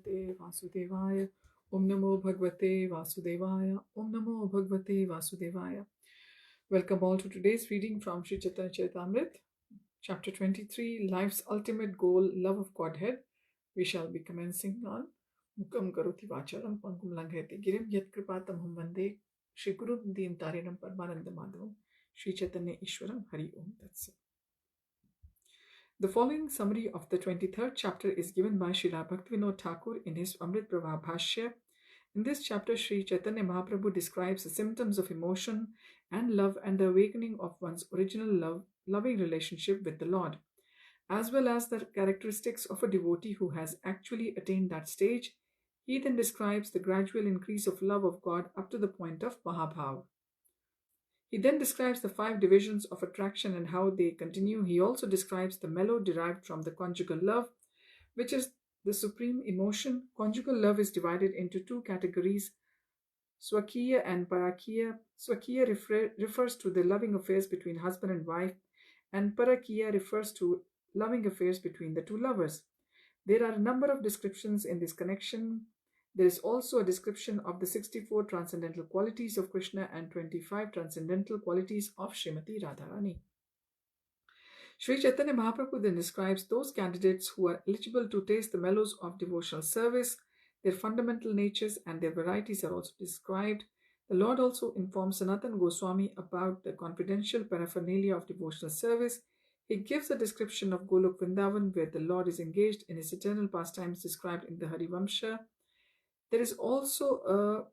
Bhagavate Vasudevaya. Om Namo Bhagavate Vasudevaya. Om Namo Bhagavate Vasudevaya. Welcome all to today's reading from Sri Chaitanya Charitamrita, Chapter 23, Life's Ultimate Goal, Love of Godhead. We shall be commencing on Mukam Karoti Vacharam Pangum Langhete Girim Yat Kripatam Vande Shri Guru Din Tarinam Parmananda Madhavam Sri Chaitanya Ishwaram Hari Om. That's it. The following summary of the 23rd chapter is given by Srila Bhaktivinoda Thakur in his Amrit Prabha Bhashya. In this chapter, Sri Chaitanya Mahaprabhu describes the symptoms of emotion and love and the awakening of one's original loving relationship with the Lord, as well as the characteristics of a devotee who has actually attained that stage. He then describes the gradual increase of love of God up to the point of Mahabhav. He then describes the 5 divisions of attraction and how they continue. He also describes the mellow derived from the conjugal love, which is the supreme emotion. Conjugal love is divided into 2 categories, Swakiya and Parakiya. Swakiya refers to the loving affairs between husband and wife, and Parakiya refers to loving affairs between the 2 lovers. There are a number of descriptions in this connection. There is also a description of the 64 transcendental qualities of Krishna and 25 transcendental qualities of Srimati Radharani. Sri Chaitanya Mahaprabhu then describes those candidates who are eligible to taste the mellows of devotional service. Their fundamental natures and their varieties are also described. The Lord also informs Sanatana Goswami about the confidential paraphernalia of devotional service. He gives a description of Golok Vrindavan, where the Lord is engaged in his eternal pastimes described in the Harivamsha. There is also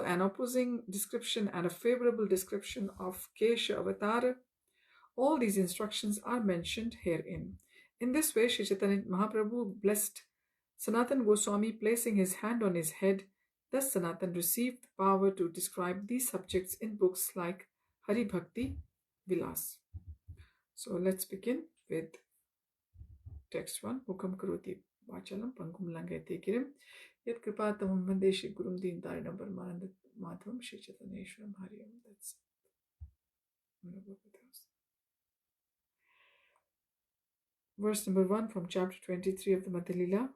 an opposing description and a favorable description of Kesha Avatar. All these instructions are mentioned herein. In this way, Sri Chaitanya Mahaprabhu blessed Sanatana Goswami, placing his hand on his head. Thus, Sanatana received the power to describe these subjects in books like Hari Bhakti Vilas. So, let's begin with text 1. Mukam Karoti Vachalam Pangum Langete Girim Yat Kripatamam Vande Shri Gurum Din Tarinam Parmananda Madhavam Sri Chaitanya Ishwaram Hari Om. That's verse number 1 from chapter 23 of the Madhya Lila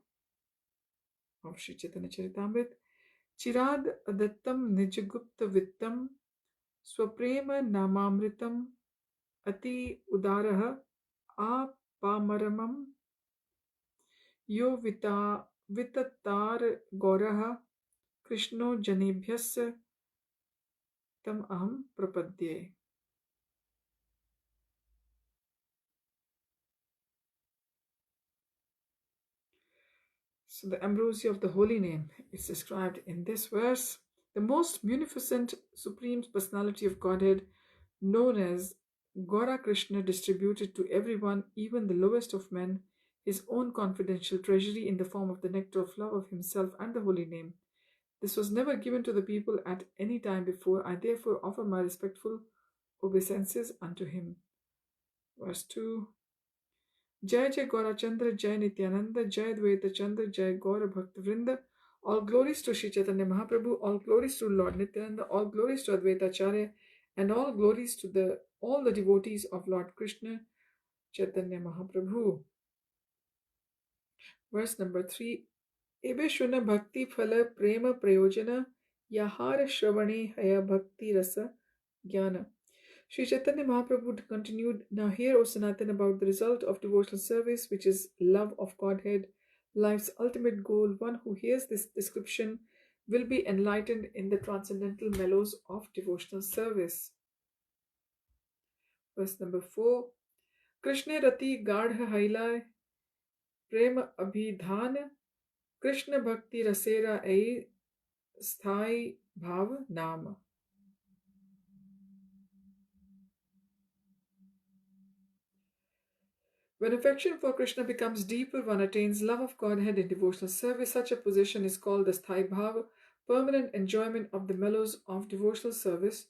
of Sri Chaitanya Charitamrita. Chirad adattam nijagupta vittam swaprema namamritam ati udaraha apamaramam yo vitatar gauraha Krishno janebhyas tam aham prapadye. So the ambrosia of the holy name is described in this verse. The most munificent supreme personality of Godhead, known as Gaura Krishna, distributed to everyone, even the lowest of men, his own confidential treasury in the form of the nectar of love of himself and the holy name. This was never given to the people at any time before. I therefore offer my respectful obeisances unto him. Verse 2. Jai Jai Gaura Chandra, Jai Nityananda, Jai Dvaita Chandra, Jai Gaura Bhakta Vrinda. All glories to Sri Chaitanya Mahaprabhu, all glories to Lord Nityananda, all glories to Advaita Acharya, and all glories to all the devotees of Lord Krishna Chaitanya Mahaprabhu. Verse number 3. Ebe Shuna Bhakti Phala Prema Prayojana Yahara Shravane Haya Bhakti Rasa Jnana. Sri Chaitanya Mahaprabhu continued, Now hear, O Sanatana, about the result of devotional service, which is love of Godhead, life's ultimate goal. One who hears this description will be enlightened in the transcendental mellows of devotional service. Verse number 4. Krishna Rati Gadha Haila Prema Abhidhan Krishna Bhakti Rasera Ai Sthai Bhav Nama. When affection for Krishna becomes deeper, one attains love of Godhead in devotional service. Such a position is called the Sthai Bhava, permanent enjoyment of the mellows of devotional service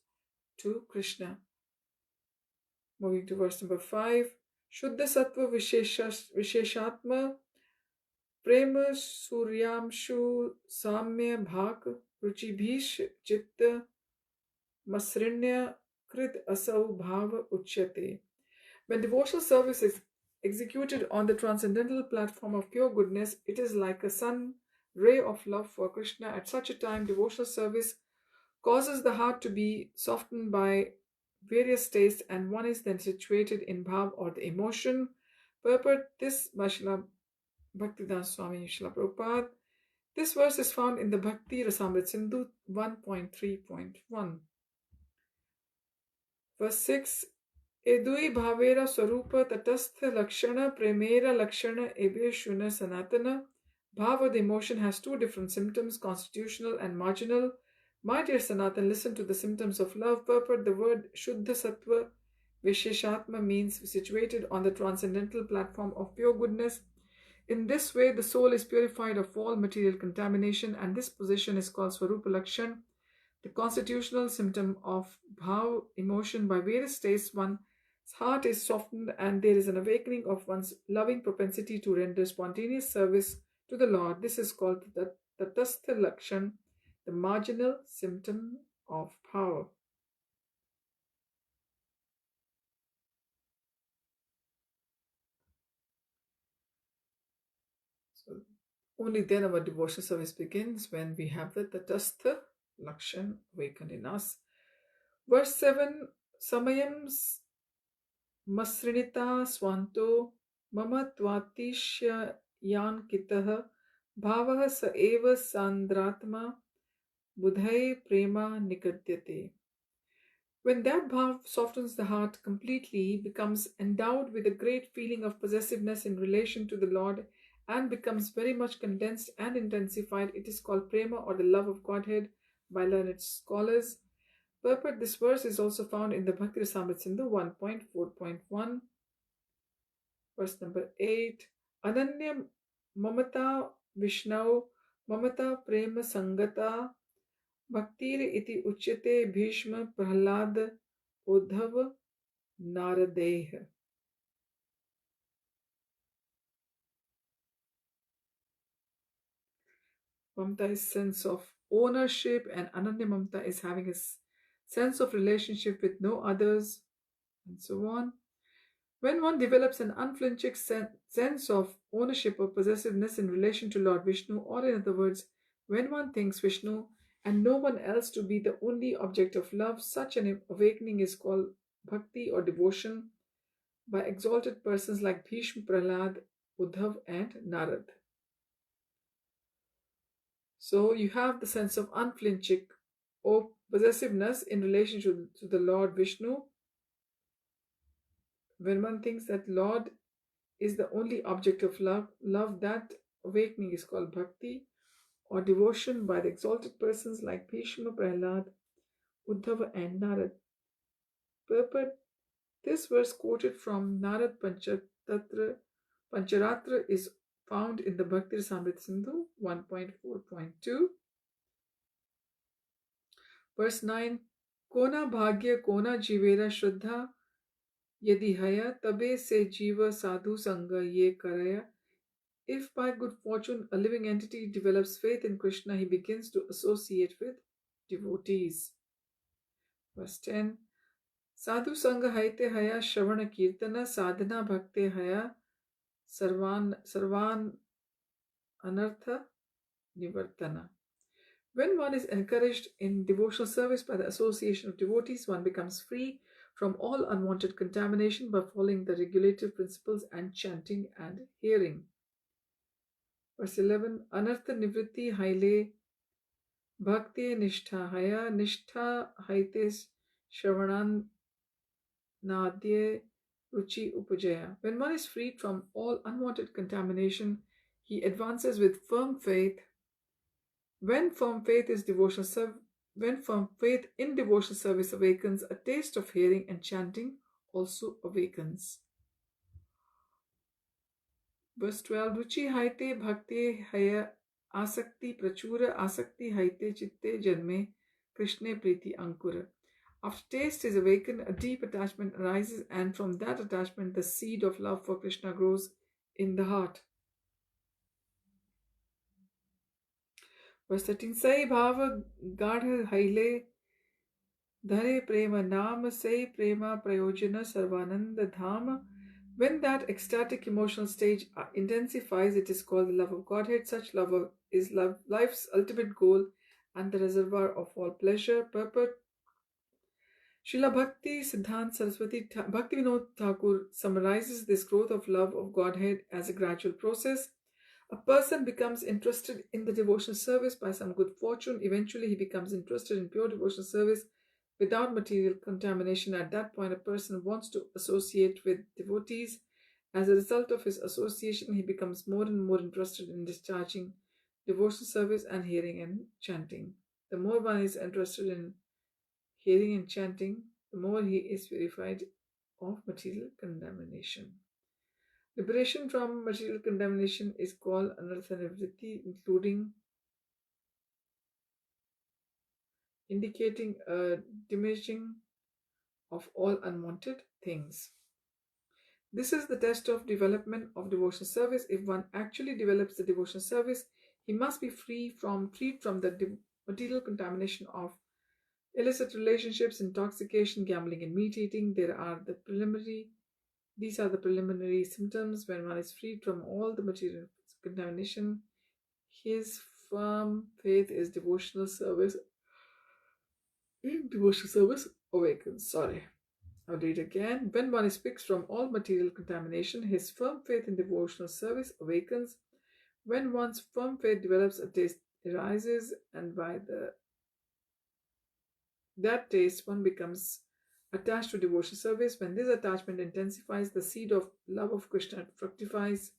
to Krishna. Moving to verse number 5. Shuddha Sattva Visheshatma Prema Suryamshu Samya Bhak Ruchibhish Chitta Masrinya Krit Asau Bhava Uchyate. When devotional service is executed on the transcendental platform of pure goodness, it is like a sun ray of love for Krishna. At such a time, devotional service causes the heart to be softened by various states, and one is then situated in bhav or the emotion. Purport this by Srila Bhaktivedanta Swami Srila Prabhupada. This verse is found in the Bhakti Rasamrit Sindhu 1.3.1. Verse 6. Edui bhavera swarupa tatastha lakshana premera lakshana ebe shuna sanatana. Bhava, the emotion, has two different symptoms, constitutional and marginal. My dear Sanatan, listen to the symptoms of love. Purport: the word Shuddha Sattva Visheshatma means situated on the transcendental platform of pure goodness. In this way, the soul is purified of all material contamination, and this position is called Swarupa Lakshan. The constitutional symptom of bhav, emotion, by various states, one's heart is softened and there is an awakening of one's loving propensity to render spontaneous service to the Lord. This is called the Tatastha Lakshan, the marginal symptom of power. So only then our devotional service begins, when we have the Tatastha Lakshan awakened in us. Verse 7. Samayam Masrinita Swanto Mama Tvatishya Yankitah Bhavah Sa Eva Sandratma Budhai Prema Nikadyate. When that bhav softens the heart completely, becomes endowed with a great feeling of possessiveness in relation to the Lord, and becomes very much condensed and intensified, it is called prema, or the love of Godhead, by learned scholars. Purport: this verse is also found in the Bhakti Rasamrit Sindhu 1.4.1. Verse number 8. Ananya Mamata Vishnau Mamata Prema Sangata Bhaktir iti uchyate Bhishma Prahlad Uddhav Naradeh. Mamta is sense of ownership, and Ananya Mamta is having a sense of relationship with no others, and so on. When one develops an unflinching sense of ownership or possessiveness in relation to Lord Vishnu, or in other words, when one thinks Vishnu and no one else to be the only object of love, such an awakening is called bhakti, or devotion, by exalted persons like Bhishma, Prahlad, Uddhav, and Narad. So you have the sense of unflinching or possessiveness in relation to the Lord Vishnu. When one thinks that Lord is the only object of love, that awakening is called bhakti, or devotion, by the exalted persons like Bhishma, Prahlad, Uddhava, and Narad. Purport: this verse quoted from Narad Pancharatra is found in the Bhakti Rasamrit Sindhu 1.4.2. Verse 9. Kona bhagya kona jivera shraddha yadi haya tabe se jiva sadhu sanga ye karaya. If by good fortune a living entity develops faith in Krishna, he begins to associate with devotees. Verse 10. Sadhu sanga haite haya shravana kirtana sadhana bhakte haya sarvan anartha nivartana. When one is encouraged in devotional service by the association of devotees, one becomes free from all unwanted contamination by following the regulative principles and chanting and hearing. Verse 11. Anartha nivritti haile bhakti nishtha haya nishtha haite shravanam nadye ruchi upajaya. When one is freed from all unwanted contamination, he advances with firm faith. When firm faith in devotional service awakens, a taste of hearing and chanting also awakens. Verse 12. Ruchi haite bhakti haya asakti prachura asakti haite chitte janme Krishna priti ankura. After taste is awakened, a deep attachment arises, and from that attachment the seed of love for Krishna grows in the heart. Verse 13. Sai bhava gadha haile dhare prema naam sai prema prayojana sarvananda dhama When that ecstatic emotional stage intensifies, it is called the love of Godhead. Such is life's ultimate goal and the reservoir of all pleasure, purpose. Srila Bhakti Siddhant Saraswati Bhakti Vinod Thakur summarizes this growth of love of Godhead as a gradual process. A person becomes interested in the devotional service by some good fortune. Eventually, he becomes interested in pure devotional service without material contamination. At that point, a person wants to associate with devotees. As a result of his association, he becomes more and more interested in discharging devotional service and hearing and chanting. The more one is interested in hearing and chanting, the more he is purified of material contamination. Liberation from material contamination is called anartha nivritti, including indicating a diminishing of all unwanted things. This is the test of development of devotional service. If one actually develops the devotional service, he must be freed from the material contamination of illicit relationships, intoxication, gambling, and meat eating. These are the preliminary symptoms. When one is freed from all the material contamination, his firm faith is devotional service awakens. Sorry. I'll read again. When one is fixed from all material contamination, his firm faith in devotional service awakens. When one's firm faith develops, a taste arises, and by that taste, one becomes attached to devotional service. When this attachment intensifies, the seed of love of Krishna fructifies.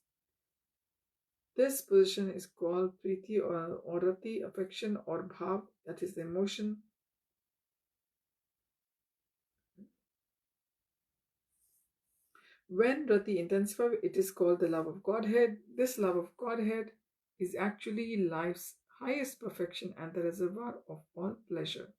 This position is called priti or rati, affection, or bhav, that is the emotion. When rati intensifies, it is called the love of Godhead. This love of Godhead is actually life's highest perfection and the reservoir of all pleasure.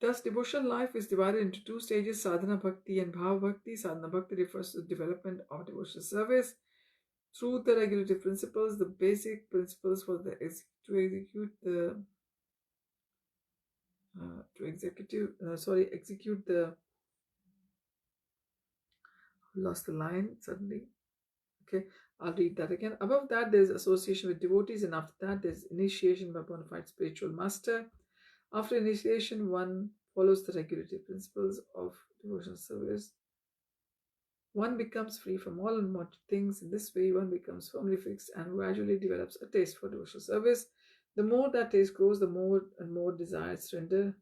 Thus, devotional life is divided into two stages, sadhana bhakti and bhava bhakti. Sadhana bhakti refers to the development of devotional service through the regulative principles, the basic principles for the execute the lost the line suddenly. Okay, I'll read that again. Above that, there's association with devotees, and after that, there's initiation by bona fide spiritual master. After initiation, one follows the regulative principles of devotional service. One becomes free from all unwanted things. In this way, one becomes firmly fixed and gradually develops a taste for devotional service. The more that taste grows, the more and more desires surrender.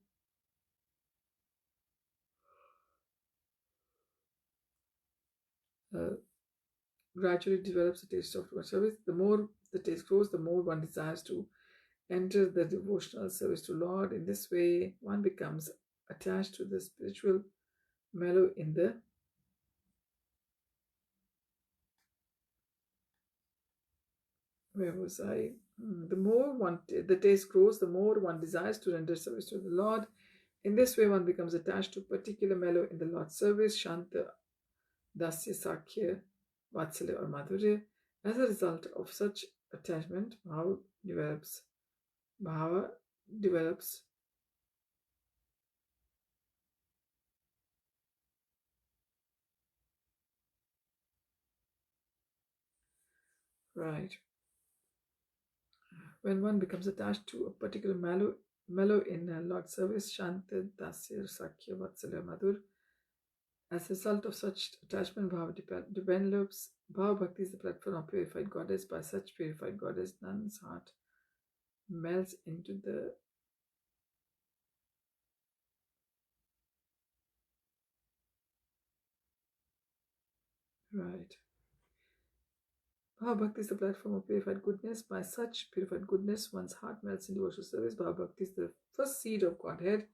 Gradually develops a taste of devotional service. The more the taste grows, the more one desires to enter the devotional service to Lord. In this way, one becomes attached to the spiritual mellow in the where was I? The more the taste grows, the more one desires to render service to the Lord. In this way, one becomes attached to particular mellow in the Lord's service, Shanta, Dasya, Sakhya, Vatsalya, or Madhurya. As a result of such attachment, Bhava develops right. When one becomes attached to a particular mellow in Lord's service, Shanta, Dasya, Sakhya, Vatsalya, Madhur. As a result of such attachment, Bhava develops. Bhava Bhakti is the platform of purified goddess. By such purified goddess, one's heart melts into the right. Bhava Bhakti is the platform of purified goodness. By such purified goodness, one's heart melts in devotional service. Bhava Bhakti is the first seed of Godhead.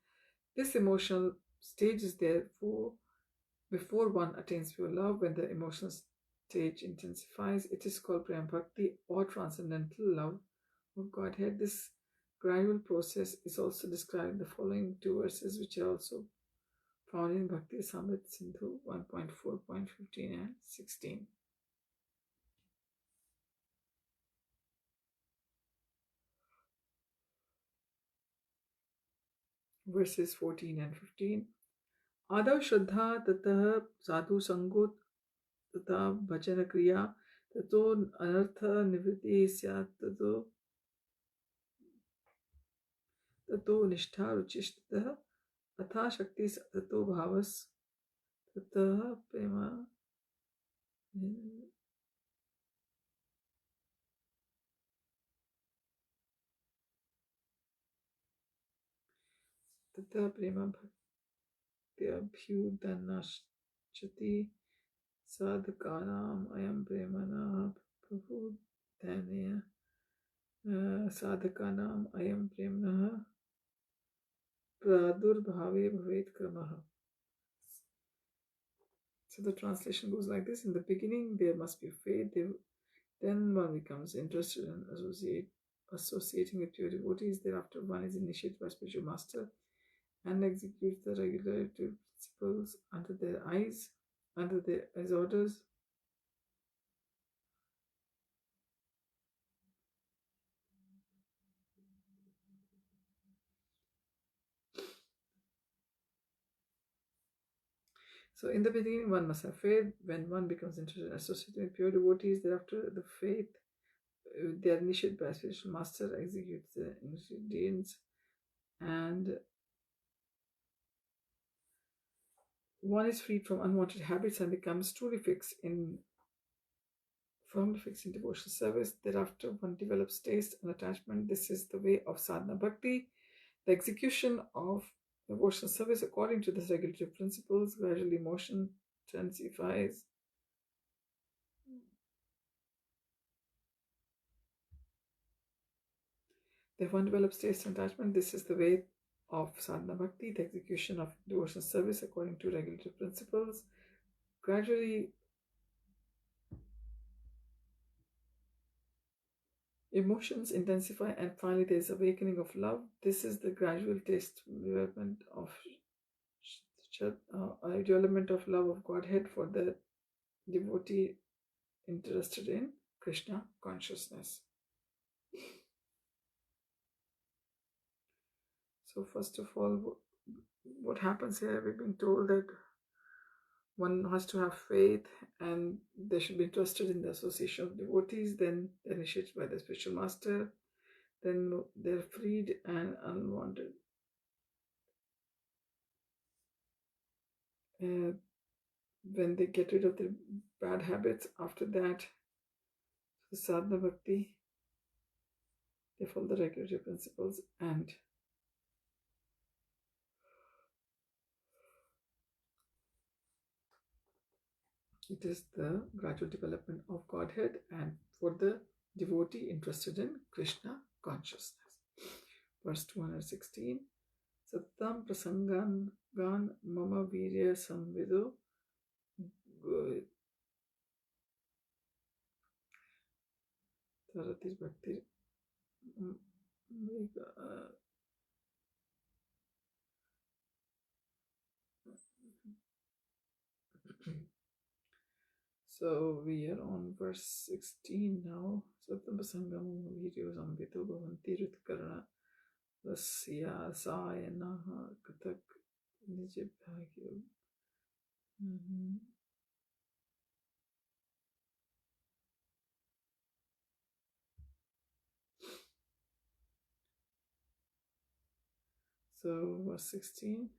This emotional stage is therefore before one attains pure love. When the emotional stage intensifies, it is called Prem Bhakti or transcendental love of Godhead. This gradual process is also described in the following two verses, which are also found in Bhakti Samrit Sindhu 1.4.15 and 16. verses 14 and 15. Adav Shraddha Tatah Sadhu Sangot Tata Bhajana Kriya Tato Anartha Nivritti Syat Tato Nishtha Ruchishtatah Atha Shakti Tato Bhavas Tatah Prema Tatah Prema Bhaktyabhyudanashchati Sadhakanam Ayam Premana Prabhu Dhanaya Sadhakanam Ayam Premana Pradurbhave Bhavet Kramaha. So the translation goes like this: in the beginning there must be faith, then one becomes interested in associating with pure devotees, thereafter one is initiated by spiritual master and executes the regulative principles under their eyes, under their as orders. So in the beginning one must have faith. When one becomes interested in associating with pure devotees, thereafter the faith, they are initiated by a spiritual master, executes the ingredients, and one is freed from unwanted habits and becomes truly firmly fixed in devotional service. Thereafter one develops taste and attachment. This is the way of sadhana bhakti. The execution of devotional service according to the regulative principles, gradually emotion intensifies. If one develops taste and attachment, this is the way of sadhana bhakti, the execution of devotional service according to regulative principles. Gradually, emotions intensify, and finally, there is awakening of love. This is the gradual taste development of love of Godhead for the devotee interested in Krishna consciousness. So first of all, what happens here? We've been told that one has to have faith and they should be interested in the association of devotees. Then they're initiated by the spiritual master. Then they're freed and unwanted. When they get rid of their bad habits, after that, the sadhana bhakti, they follow the regulative principles, and it is the gradual development of Godhead and for the devotee interested in Krishna consciousness. Verse 216. Sattam prasangan gan mama virya samvido Taratir bhakti. So we are on verse 16 now. Sattam prasangam mama virya samvido bhavanti ritkarana rasya sayanaha katak nijibhagyo. So verse 16.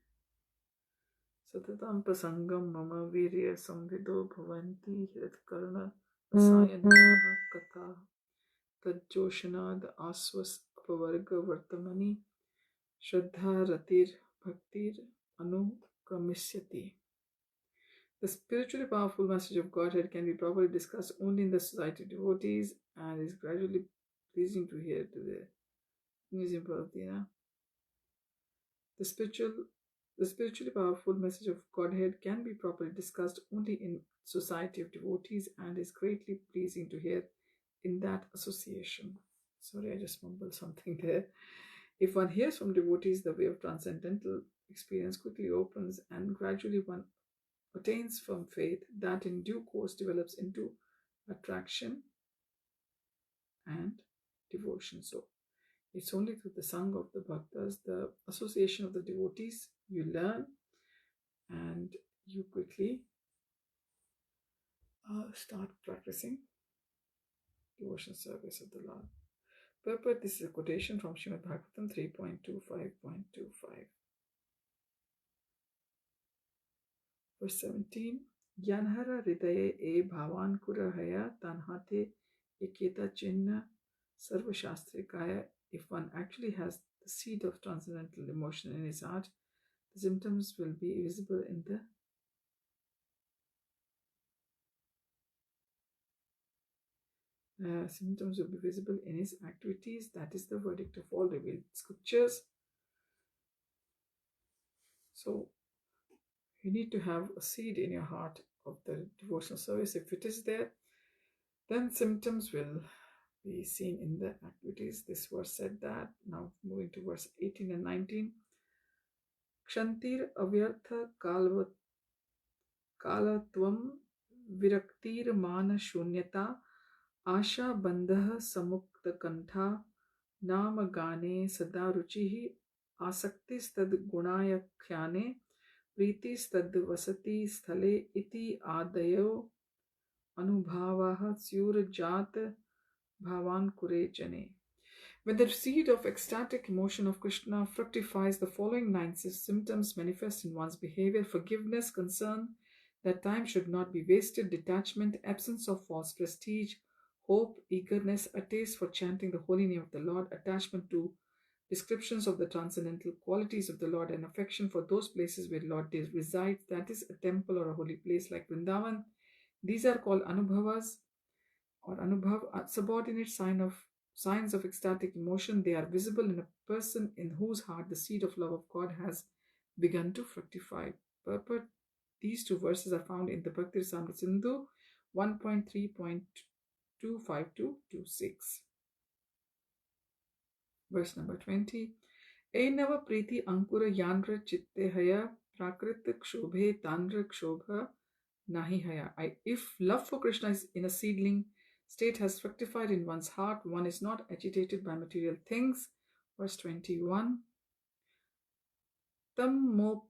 Satatam pasangam mama virya samvido bhavanti hiratkarna rasayanaha katha tajjoshanad asvas apavarga vartamani shraddha ratir bhaktir anukramisyati. The spiritually powerful message of Godhead can be properly discussed only in the society of devotees and is gradually pleasing to hear to the museum Bhavatina. The spiritually powerful message of Godhead can be properly discussed only in society of devotees and is greatly pleasing to hear in that association. Sorry, I just mumbled something there. If one hears from devotees, the way of transcendental experience quickly opens and gradually one attains firm faith that in due course develops into attraction and devotion. So It's only through the Sangha of the Bhaktas, the association of the devotees, you learn and you quickly start practicing devotional service of the Lord. Purport, this is a quotation from Srimad Bhagavatam 3.25.25. Verse 17. Yanhara Hridaye e bhavan kurahaya tanhate eketa chinna sarva shastrikaya. If one actually has the seed of transcendental emotion in his heart, the symptoms will be visible in the his activities. That is the verdict of all revealed scriptures. So you need to have a seed in your heart of the devotional service. If it is there, then symptoms will be seen in the activities. This verse said that. Now moving to verse 18 and 19. Kshantir avyartha kalatvam viraktir mana shunyata asha bandha samukta kantha nama gane sada ruchihi asaktis tad gunaya khyane Preeti's तद वसति स्थले इति आदयो anubhavaha syurjat bhavan kure jane. When the seed of ecstatic emotion of Krishna fructifies, the following 9 symptoms manifest in one's behavior: forgiveness, concern that time should not be wasted, detachment, absence of false prestige, hope, eagerness, a taste for chanting the holy name of the Lord, attachment to descriptions of the transcendental qualities of the Lord, and affection for those places where Lord resides, that is, a temple or a holy place like Vrindavan. These are called anubhavas or anubhav, subordinate signs of ecstatic emotion. They are visible in a person in whose heart the seed of love of God has begun to fructify. Purport: these 2 verses are found in the Bhakti Rasamrita Sindhu 1.3.25-26. Verse number 20. Enava priti ankura yandra chitte haya prakrit kshobhe tandra kshobha nahi haya. If love for Krishna is in a seedling state has fructified in one's heart, one is not agitated by material things. Verse 21. Tam mo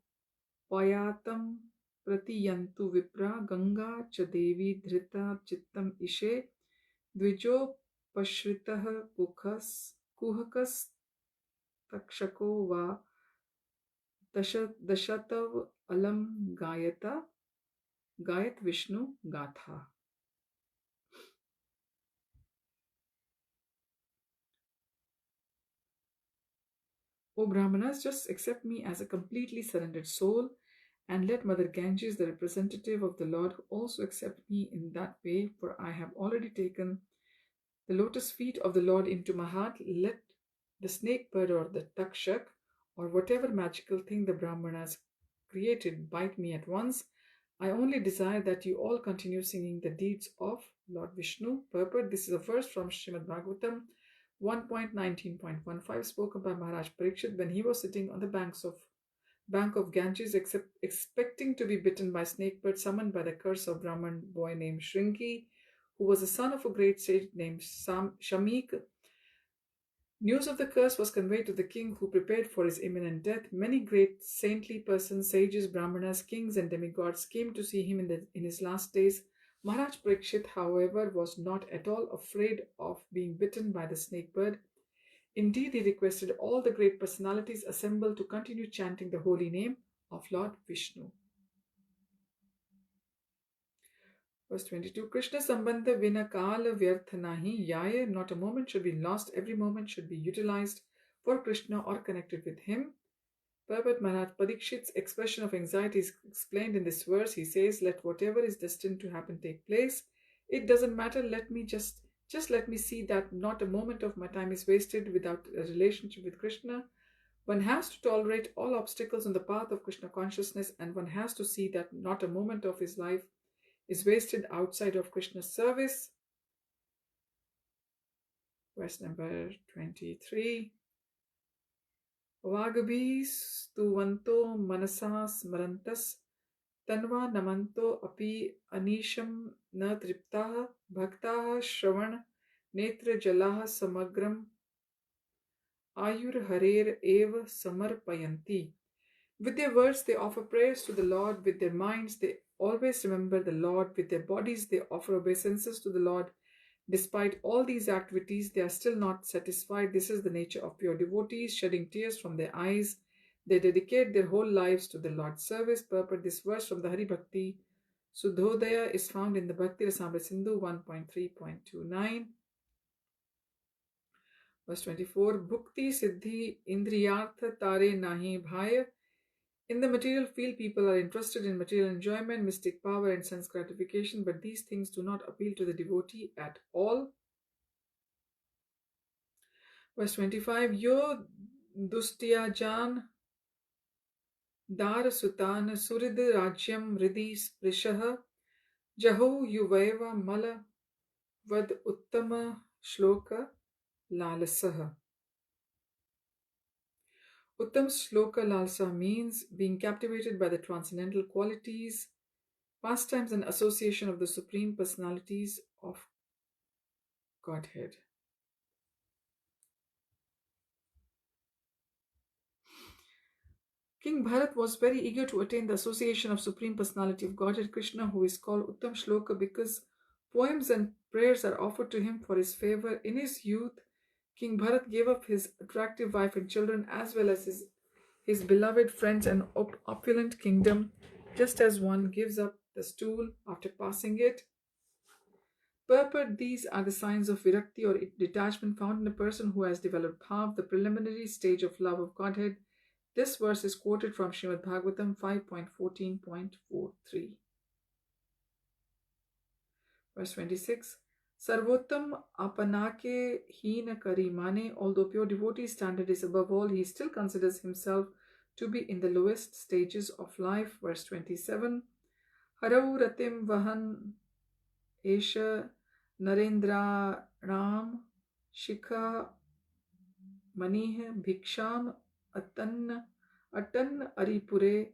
payatam pratiyantu vipra ganga cha devi dhrita chittam ishe dvijo pashritah kuhakas takshako va dashatav alam gayat Vishnu gatha. O Brahmanas, just accept me as a completely surrendered soul, and let Mother Ganges, the representative of the Lord, also accept me in that way, for I have already taken the lotus feet of the Lord into my heart. Let the snake bird or the takshak or whatever magical thing the Brahmanas created bite me at once. I only desire that you all continue singing the deeds of Lord Vishnu. Purport: this is a verse from Srimad Bhagavatam 1.19.15, spoken by Maharaj Parikshit when he was sitting on the bank of Ganges, expecting to be bitten by snake bird summoned by the curse of Brahman boy named Shringi, who was the son of a great sage named Shamik. News of the curse was conveyed to the king, who prepared for his imminent death. Many great saintly persons, sages, brahmanas, kings, and demigods came to see him in his last days. Maharaj Parikshit, however, was not at all afraid of being bitten by the snake bird. Indeed, he requested all the great personalities assembled to continue chanting the holy name of Lord Vishnu. Verse 22. Krishna sambandha vina kala vyartha nahi yaya. Not a moment should be lost. Every moment should be utilized for Krishna or connected with him. Purport: Maharaj Parikshit's expression of anxiety is explained in this verse. He says, let whatever is destined to happen take place. It doesn't matter. Let me just let me see that not a moment of my time is wasted without a relationship with Krishna. One has to tolerate all obstacles on the path of Krishna consciousness, and one has to see that not a moment of his life is wasted outside of Krishna's service. Verse number 23. Vagabhi stuvanto manasa smarantas tanva namanto api anisham na triptaha bhaktaha shravan netra jalaha samagram Ayur Harer Eva Samarpayanti. With their words, they offer prayers to the Lord. With their minds, they always remember the Lord. With their bodies, they offer obeisances to the Lord. Despite all these activities, they are still not satisfied. This is the nature of pure devotees, shedding tears from their eyes. They dedicate their whole lives to the Lord's service. Purport: this verse from the Hari Bhakti Sudhodaya is found in the Bhakti Rasamrita Sindhu 1.3.29. Verse 24. Bhukti Siddhi Indriyartha Tare Nahi Bhaya. In the material field, people are interested in material enjoyment, mystic power, and sense gratification, but these things do not appeal to the devotee at all. Verse 25. Yo dustya jan dar sutan surid rajyam ridi sprishah jaho yuvaiva mala vad uttama shloka lalasah. Uttam Shloka Lalsa means being captivated by the transcendental qualities, pastimes, and association of the Supreme Personalities of Godhead. King Bharat was very eager to attain the association of Supreme Personality of Godhead Krishna, who is called Uttam Shloka because poems and prayers are offered to him for his favor. In his youth, King Bharat gave up his attractive wife and children as well as his beloved friends and opulent kingdom, just as one gives up the stool after passing it. Purport: these are the signs of virakti or detachment found in a person who has developed bhav, the preliminary stage of love of Godhead. This verse is quoted from Srimad Bhagavatam 5.14.43. Verse 26. Sarvottam apanake hina kari mane. Although pure devotee standard is above all, he still considers himself to be in the lowest stages of life. Verse 27. Harau ratim vahan esha narendra ram shikha manih bhiksham atan aripure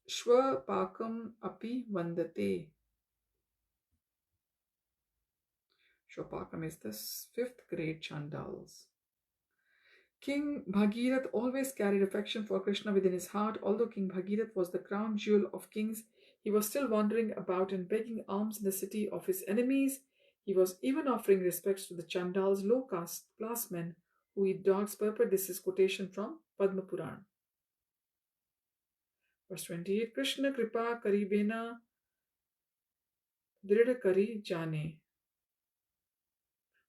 shwapakam api vandate. Shwapakam is the 5th grade Chandals. King Bhagirath always carried affection for Krishna within his heart. Although King Bhagirath was the crown jewel of kings, he was still wandering about and begging alms in the city of his enemies. He was even offering respects to the Chandals, low caste classmen who eat dogs. Purport: this is quotation from Padma Puran. Verse 28. Krishna kripa karibena dridha kari jane.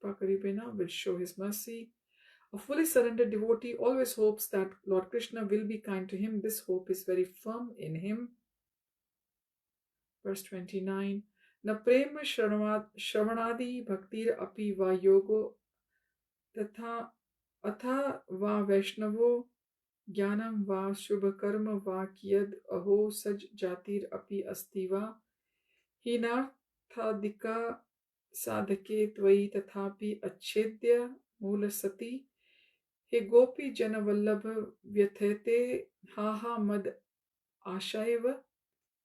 Kripa karibena will show his mercy. A fully surrendered devotee always hopes that Lord Krishna will be kind to him. This hope is very firm in him. Verse 29. Na prema shravanadi bhaktir api va yogo tatha atha va vaishnavo jnanam va shubha karma va kiyad aho saj jatir api astiva hinarthadika sadhake tvai tathapi achedya mula sati. He gopi jana vallabha vyathete haha mad ashayava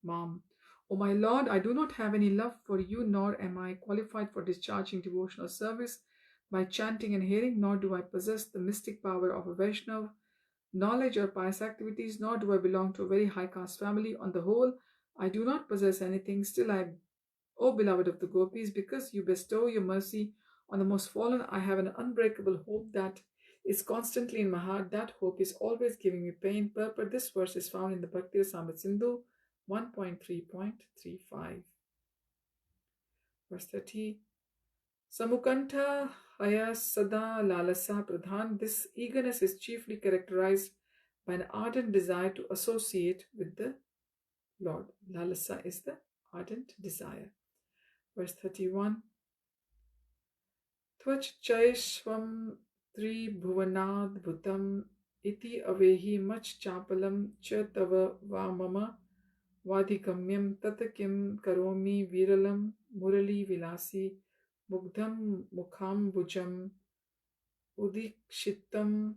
mam. O my Lord, I do not have any love for you, nor am I qualified for discharging devotional service by chanting and hearing, nor do I possess the mystic power of a Vaishnav, knowledge or pious activities, nor do I belong to a very high caste family. On the whole, I do not possess anything. Still, O beloved of the gopis, because you bestow your mercy on the most fallen, I have an unbreakable hope that is constantly in my heart. That hope is always giving me pain. Purport: this verse is found in the Bhakti Rasamrita Sindhu 1.3.35. Verse 30. Samukantha haya sada lalasa pradhan. This eagerness is chiefly characterized by an ardent desire to associate with the Lord. Lalasa is the ardent desire. Verse 31. Tvach chaishvam tribhuvanad bhutam iti avehi mach chapalam cha tava va mama Vadikamyam tatakim karomi viralam murali vilasi mugdham mukham bhujam udikshitam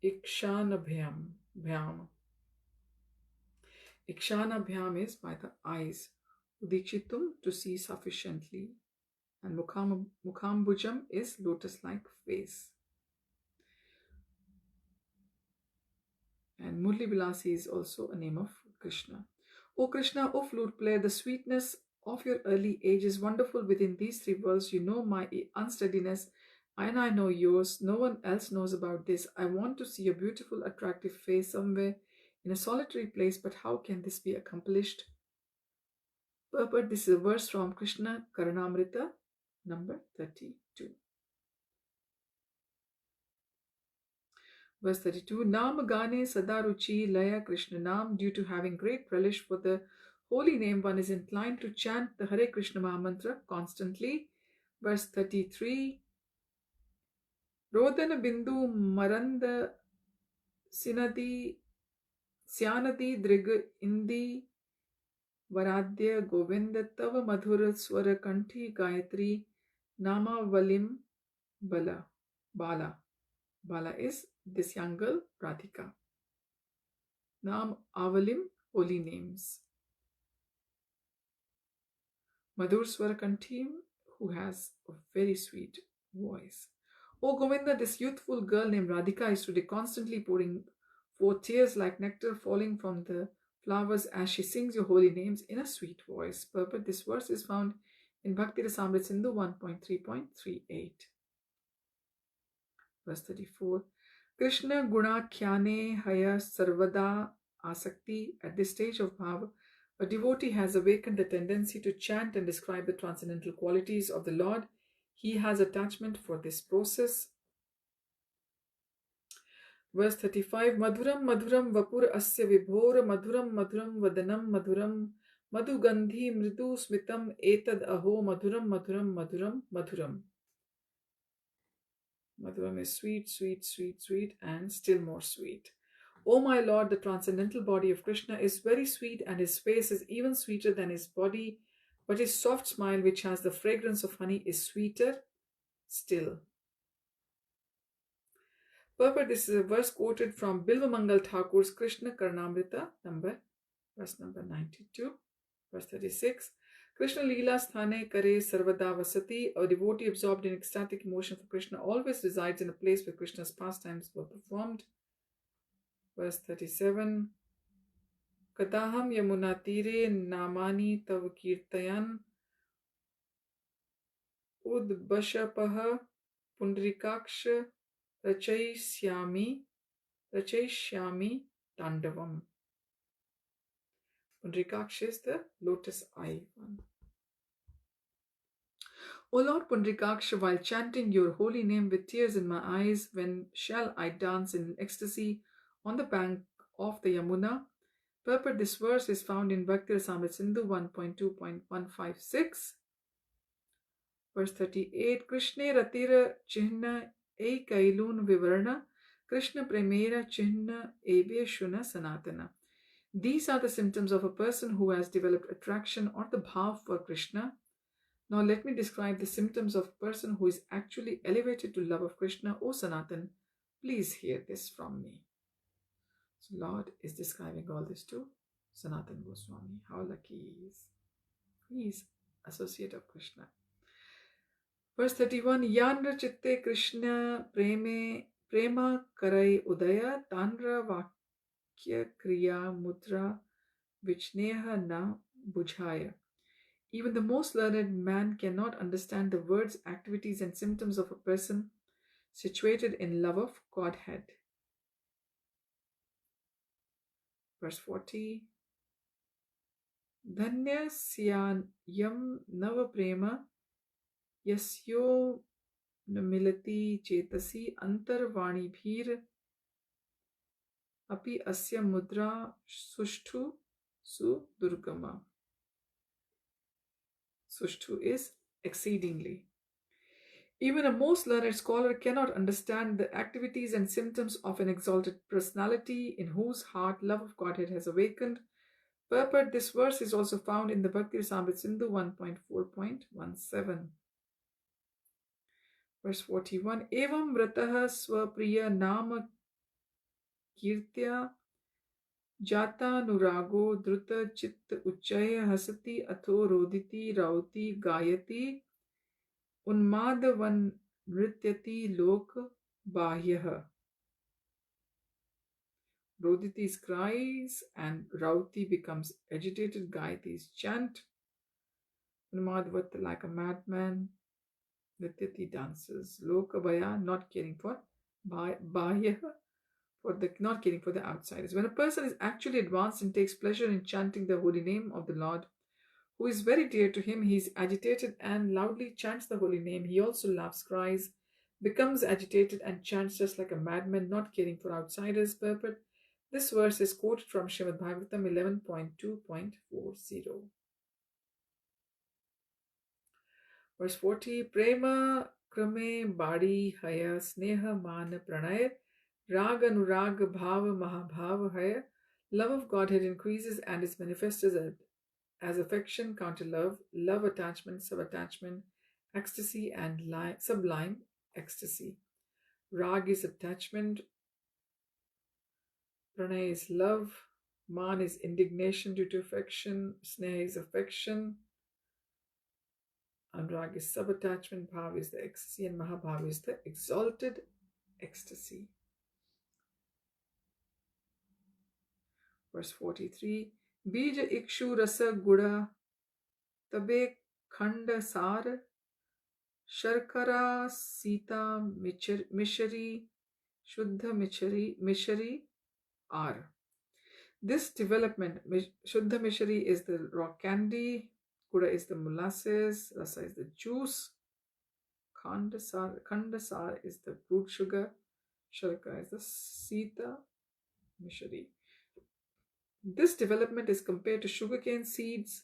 ikshanabhyam. Ikshanabhyam is by the eyes. Udikshitum, to see sufficiently. And mukham bhujam is lotus-like face. And Murli Vilasi is also a name of Krishna. O Krishna, O flute player, the sweetness of your early age is wonderful within these three worlds. You know my unsteadiness, and I know yours. No one else knows about this. I want to see a beautiful, attractive face somewhere in a solitary place, but how can this be accomplished? Purport, this is a verse from Krishna Karanamrita, number 32. Verse 32, Nam Gane Sadaruchi Laya Krishna Nam. Due to having great relish for the holy name, one is inclined to chant the Hare Krishna Mahamantra constantly. Verse 33, Rodana Bindu Maranda Sinadi Syanadi Drig Indi Varadya Govinda Tava Madhura Swara Kanthi Gayatri Nama Valim Bala. Bala is this young girl, Radhika. Nam Avalim, holy names. Madhur Swarakanti, who has a very sweet voice. O Govinda, this youthful girl named Radhika is today constantly pouring forth tears like nectar falling from the flowers as she sings your holy names in a sweet voice. Purport, this verse is found in Bhakti Rasamrita Sindhu 1.3.38. Verse 34. Krishna Guna Khyane Haya Sarvada Asakti. At this stage of Bhava, a devotee has awakened the tendency to chant and describe the transcendental qualities of the Lord. He has attachment for this process. Verse 35. Madhuram Madhuram Vapur Asya Vibhor Madhuram Madhuram Vadanam Madhuram Madhugandhi Mridu Smitam Etad Aho Madhuram Madhuram Madhuram Madhuram. Madhuram is sweet, sweet, sweet, sweet, and still more sweet. O my Lord, the transcendental body of Krishna is very sweet, and his face is even sweeter than his body, but his soft smile, which has the fragrance of honey, is sweeter still. Purport, this is a verse quoted from Bilvamangal Thakur's Krishna Karnamrita, verse number 92, verse 36. Krishna lila sthane kare sarvada vasati. A devotee absorbed in ecstatic emotion for Krishna always resides in a place where Krishna's pastimes were performed. Verse 37. Kataham yamuna tire namani tav kirtayan udbashapaha pundrikaksha rachaishyami tandavam. Pundrikaksha is the lotus eye one. O Lord Pundrikaksha, while chanting your holy name with tears in my eyes, when shall I dance in ecstasy on the bank of the Yamuna? Purport, this verse is found in Bhakti Rasamrita Sindhu 1.2.156. Verse 38. Krishna ratira chihna e kailun vivarna Krishna premera chihna ebya shuna sanatana. These are the symptoms of a person who has developed attraction or the bhav for Krishna. Now let me describe the symptoms of a person who is actually elevated to love of Krishna. O Sanatan, please hear this from me. So Lord is describing all this to Sanatan Goswami. How lucky he is. He is associate of Krishna. Verse 31. Yanra chitte Krishna prema karai udaya tanra vakya kriya mudra vichneha na bujhaya. Even the most learned man cannot understand the words, activities, and symptoms of a person situated in love of Godhead. Verse 40. Dhanya syayam nava prema yasyo namilati chetasi antarvani bhir api asya mudra sushtu su durgama. Sushtu is exceedingly. Even a most learned scholar cannot understand the activities and symptoms of an exalted personality in whose heart love of Godhead has awakened. Purport, this verse is also found in the Bhakti Rasamrita Sindhu 1.4.17. Verse 41. Evam vrataha swapriya nama kirtya jata nurago druta chitta uchaya hasati atho roditi rauti gayati Unmadavan nrityati lok bahyaha. Roditi's cries and Rauti becomes agitated. Gayatri's chant. Madhvat like a madman. Nityati dances. Lokabaya not caring for Bahya for the not caring for the outsiders. When a person is actually advanced and takes pleasure in chanting the holy name of the Lord, who is very dear to him, he is agitated and loudly chants the holy name. He also laughs, cries, becomes agitated, and chants just like a madman, not caring for outsiders. Purport. This verse is quoted from Srimad Bhagavatam 11.2.40. Verse 40. Prema krame badi haya sneha man pranay rag anurag bhava mahabhava haya. Love of Godhead increases and is manifested as affection, counter love, love attachment, sub-attachment, ecstasy, and sublime ecstasy. Rag is attachment, pranay is love, man is indignation due to affection, sneha is affection, anurag is sub-attachment, bhav is the ecstasy, and mahabhav is the exalted ecstasy. Verse 43. Bija ikshu rasa guda tabe khanda sar Sharkara Sita Mishari Shuddha Mishari are. This development, Shuddha Mishari is the rock candy, Kuda is the molasses, Rasa is the juice, Khandasar is the fruit sugar, Sharkara is the Sita Mishari. This development is compared to sugarcane seeds,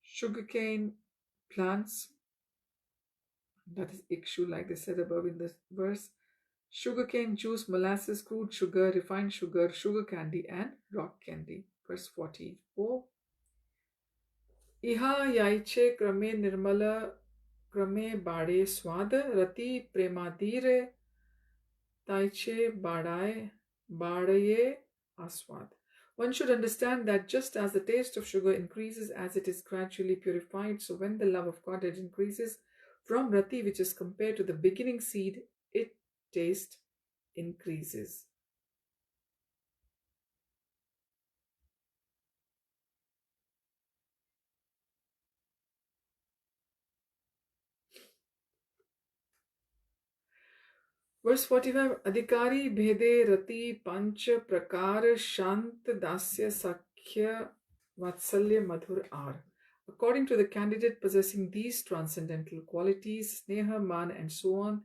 sugarcane plants, that is ikshu, like they said above in this verse, sugarcane juice, molasses, crude sugar, refined sugar, sugar candy, and rock candy. Verse 44. Iha yaiche krame nirmala krame bade swad rati premadire taiche badaye aswad. One should understand that just as the taste of sugar increases as it is gradually purified, so when the love of Godhead increases from rati, which is compared to the beginning seed, its taste increases. Verse 45. Adhikari bhede rati panch prakar shant dasya sakhya vatsalya madhur are. According to the candidate possessing these transcendental qualities, sneha, man, and so on,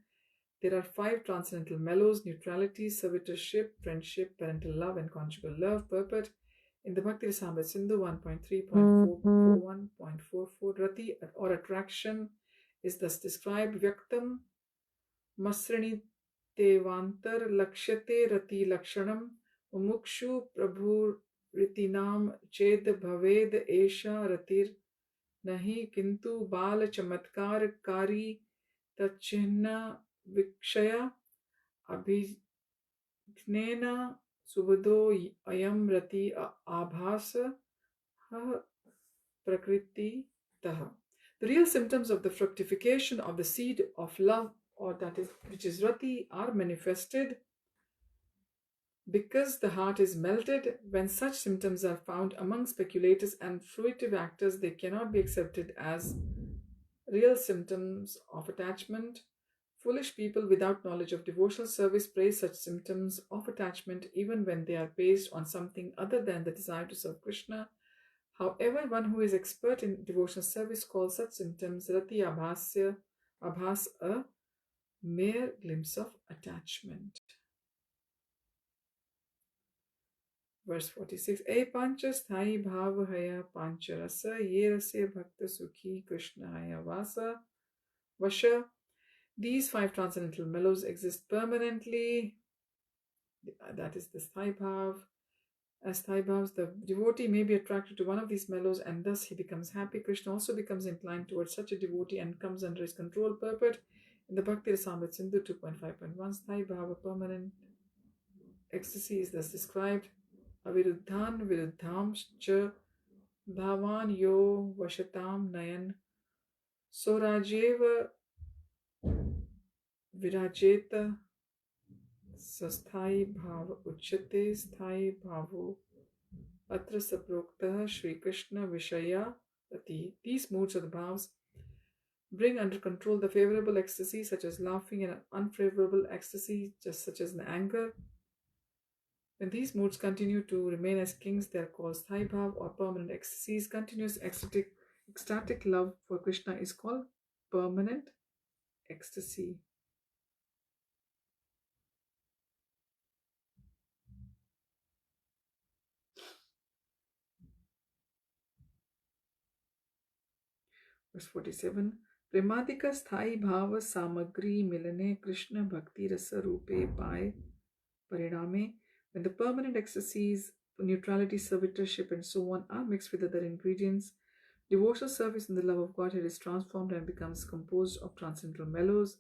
there are 5 transcendental mellows: neutrality, servitorship, friendship, parental love, and conjugal love. Purport. In the Bhakti Rasamrita Sindhu 1.3.441.44, rati or attraction is thus described: Vyaktam masrani Tevantar Lakshate Rati Lakshanam Umukshu Prabhu Ritinam Ched Bhaved Esha Ratir Nahi Kintu Bala Chamatkar Kari Tachina Vikshaya Abhignena Subado Ayam Rati Abhasa Prakriti Taha. The real symptoms of the fructification of the seed of love, or that is, which is rati, are manifested because the heart is melted. When such symptoms are found among speculators and fruitive actors, they cannot be accepted as real symptoms of attachment. Foolish people without knowledge of devotional service praise such symptoms of attachment even when they are based on something other than the desire to serve Krishna. However, one who is expert in devotional service calls such symptoms rati abhas, a mere glimpse of attachment. Verse 46. E pancha sthai bhava haya pancha rasa ye rase bhakta sukhi krishna haya vasa vasha. These 5 transcendental mellows exist permanently. That is the sthai bhav. As sthai bhavs, the devotee may be attracted to one of these mellows and thus he becomes happy. Krishna also becomes inclined towards such a devotee and comes under his control. Purport. In the Bhakti Rasamrita Sindhu 2.5.1, sthai bhava, permanent ecstasy, is thus described: Aviruddhan viruddham cha bhavan yo vashatam nayan sorajeva virajeta Sasthai bhav uchyate sthai bhavo atra saproktah Shri Krishna Vishaya Rati. These moods or the bhavs bring under control the favorable ecstasy such as laughing and unfavorable ecstasy just such as in anger. When these moods continue to remain as kings, they are called sthai bhav or permanent ecstasies. Continuous ecstatic love for Krishna is called permanent ecstasy. Verse 47. Premadika sthai bhava samagri milane Krishna bhakti rasa rupe pai pariname. When the permanent ecstasies, neutrality, servitorship, and so on are mixed with other ingredients, devotional service in the love of Godhead is transformed and becomes composed of transcendental mellows.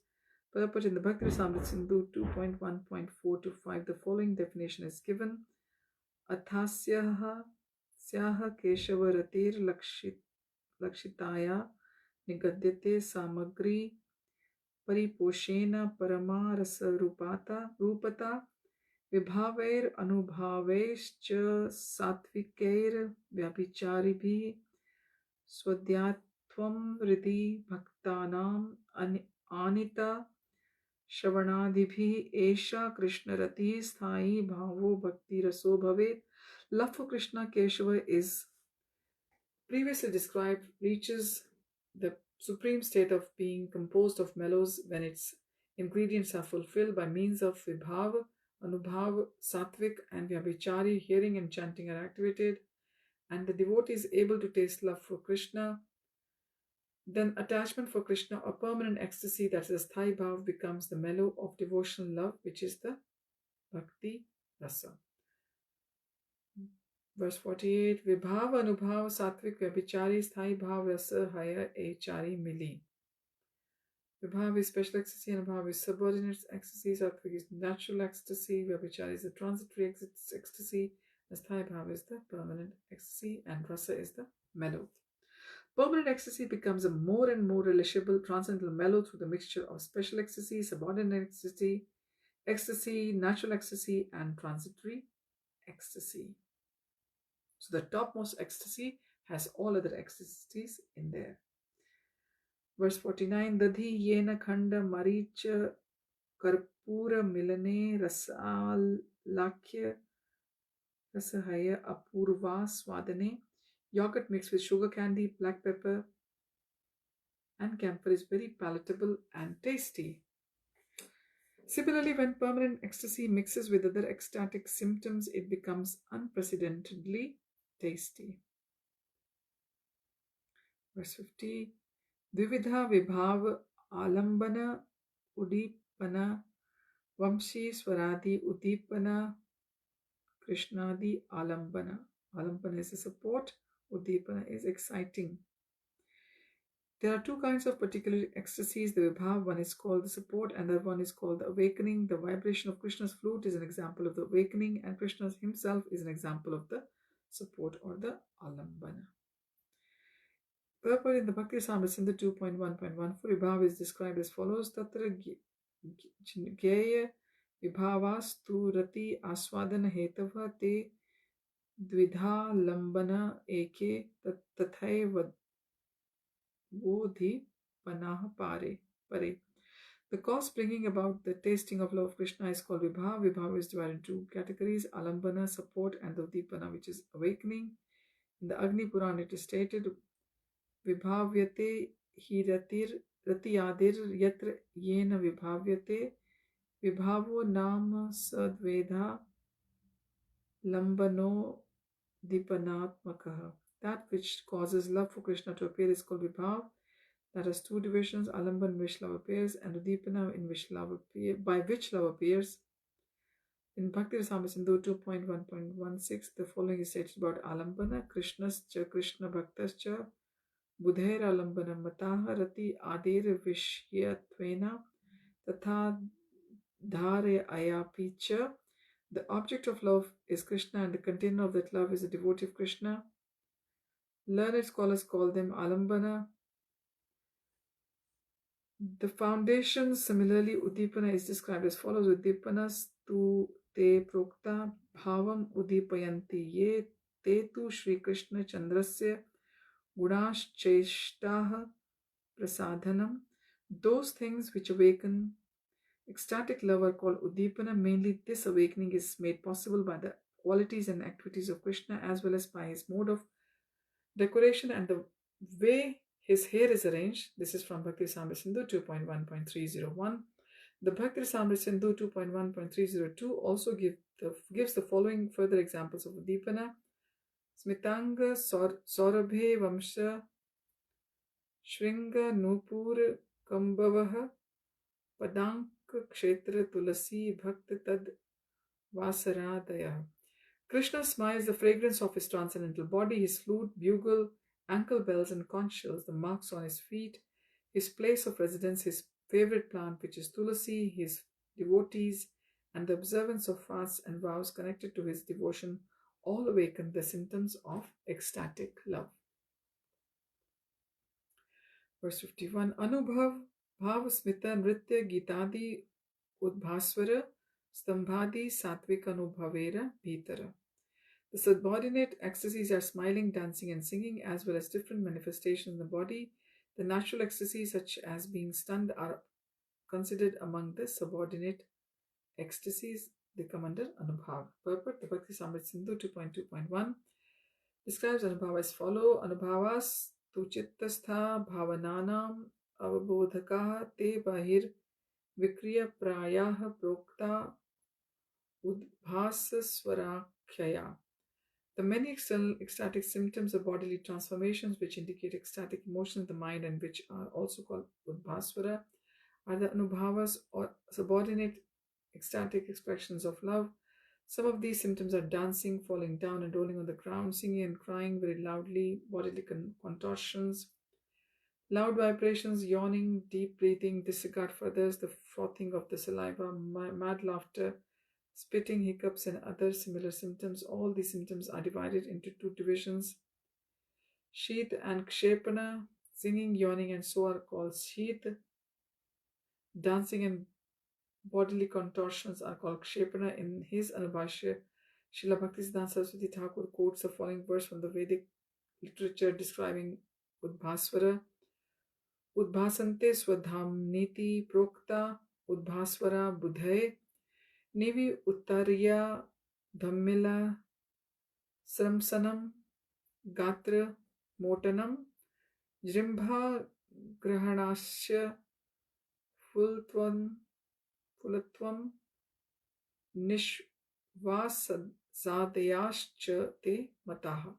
Purport in the Bhakti Rasamrita Sindhu 2.1.4 to 5, the following definition is given. Athasyaha syaha keshava lakshitaya nigadyate samagri परिपोषेण परमारसरूपता विभावैरनुभावैश्च सात्विकैर्व्यभिचारिभिः स्वध्यात्वं हृदि भक्तानाम् आनीता श्रवणादिभिः एषा कृष्णरतिः स्थायी भावो भक्तिरसो भवेत्. Love for Krishna Keshava is previously described reaches the supreme state of being composed of mellows when its ingredients are fulfilled by means of vibhav, anubhav, sattvic, and vyabhichari. Hearing and chanting are activated, and the devotee is able to taste love for Krishna. Then attachment for Krishna or permanent ecstasy, that is sthai bhav, becomes the mellow of devotional love, which is the bhakti rasa. Verse 48. Vibhav anubhav sattvic vyabhichari sthai bhav rasa haya echari mili. Vibhav is special ecstasy, anubhav is subordinate ecstasy, sattvic is natural ecstasy, vyabhichari is the transitory ecstasy, sthai bhav is the permanent ecstasy, and rasa is the mellow. Permanent ecstasy becomes a more and more relishable transcendental mellow through the mixture of special ecstasy, subordinate ecstasy, natural ecstasy, and transitory ecstasy. So the topmost ecstasy has all other ecstasies in there. Verse 49. Dadhi yena khanda maricha karpura milane rasalakya rasahaya apurva swadane. Yogurt mixed with sugar candy, black pepper, and camphor is very palatable and tasty. Similarly, when permanent ecstasy mixes with other ecstatic symptoms, it becomes unprecedentedly tasty. Verse 50. Dvividha vibhav alambana udipana vamshi swaradi udipana krishnadi alambana. Alambana is a support, udipana is exciting. There are two kinds of particular ecstasies, the vibhav. One is called the support and the other one is called the awakening. The vibration of Krishna's flute is an example of the awakening, and Krishna himself is an example of the support or the alambana. Purport in the Bhakti Rasamrita Sindhu 2.1.1 for vibhav is described as follows. Tatra gyeya vibhavastu rati aswadana hetava te dvidha lambana eke tathai Vodhi Panah Pare. The cause bringing about the tasting of love of Krishna is called Vibhav. Vibhav is divided into two categories, Alambana, support, and Udipana, which is awakening. In the Agni Puran it is stated, Vibhavyate hi ratiyadir yatra yena vibhavyate vibhavo nama sadvedha lambano dipanatmakaha. That which causes love for Krishna to appear is called Vibhav. That has two divisions, Alamban in which love appears and Udipana in which by which love appears. In Bhakti Rasamrita Sindhu 2.1.16, the following is stated about Alambana. Krishnascha Krishna Bhaktascha Budhair Alambana Mataha Rati Adir Vishyatvena Tatha Dhare Ayapicha. The object of love is Krishna and the container of that love is a devotee of Krishna. Learned scholars call them Alambana. The foundation, similarly, Udipana is described as follows. Udipana tu te prokta bhavam udipayanti ye te tu Shri Krishna Chandrasya gunascheshtaha prasadhanam. Those things which awaken ecstatic love are called udipana. Mainly, this awakening is made possible by the qualities and activities of Krishna as well as by his mode of decoration and the way his hair is arranged. This is from Bhakti Rasamrita Sindhu 2.1.301. The Bhakti Rasamrita Sindhu 2.1.302 also gives the following further examples of udipana. Smitanga Saurabhe Vamsha Shringa Nupur Kambavaha Padank Kshetra Tulasi Bhakti Tad Vasaradaya. Krishna smiles the fragrance of his transcendental body, his flute, bugle, ankle bells, and conch shells, the marks on his feet, his place of residence, his favorite plant, which is tulasi, his devotees, and the observance of fasts and vows connected to his devotion all awaken the symptoms of ecstatic love. Verse 51 Anubhav Bhav Smita Nritya Gitadi Udbhasvara Stambhadi Satvik Anubhavera Bhitara. The subordinate ecstasies are smiling, dancing, and singing, as well as different manifestations in the body. The natural ecstasies, such as being stunned, are considered among the subordinate ecstasies. They come under Anubhav. Purport: the Bhakti Rasamrita Sindhu 2.2.1 describes Anubhava as follows: Anubhavas tu chittastha bhavananam avabodhakaha te bahir vikriya prayah prokta udbhasa swarakhyaya. The many external ecstatic symptoms of bodily transformations which indicate ecstatic emotions of the mind and which are also called udbhasvara are the anubhavas or subordinate ecstatic expressions of love. Some of these symptoms are dancing, falling down and rolling on the ground, singing and crying very loudly, bodily contortions, loud vibrations, yawning, deep breathing, disregard for others, the frothing of the saliva, mad laughter, spitting, hiccups, and other similar symptoms. All these symptoms are divided into two divisions, Sheath and Kshepana. Singing, yawning, and so are called Sheath. Dancing and bodily contortions are called Kshepana. In his Anubhashya, Srila Bhaktisiddhanta Saraswati Thakur quotes the following verse from the Vedic literature describing Udbhasvara. Udbhasante swadhamniti prokta Udbhasvara budhaye Nivi Uttariya Dhammila Sramsanam Gatra Motanam Jrimbha Grahanasya Fulatvam Nishvasadayascha Te Mataha.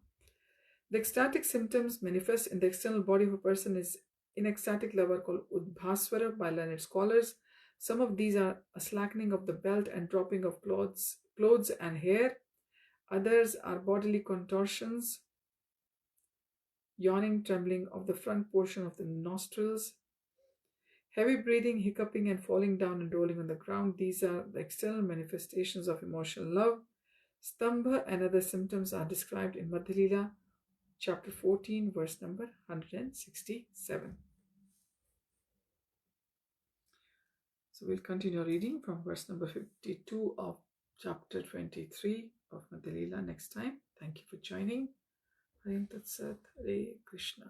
The ecstatic symptoms manifest in the external body of a person is in ecstatic love are called Udbhasvara by learned scholars. Some of these are a slackening of the belt and dropping of clothes and hair. Others are bodily contortions, yawning, trembling of the front portion of the nostrils, heavy breathing, hiccuping, and falling down and rolling on the ground. These are the external manifestations of emotional love. Stambha and other symptoms are described in Madhya Lila, chapter 14, verse number 167. So we'll continue reading from verse number 52 of chapter 23 of Madhya Lila next time. Thank you for joining. Hare Tat Sat, Hare Krishna.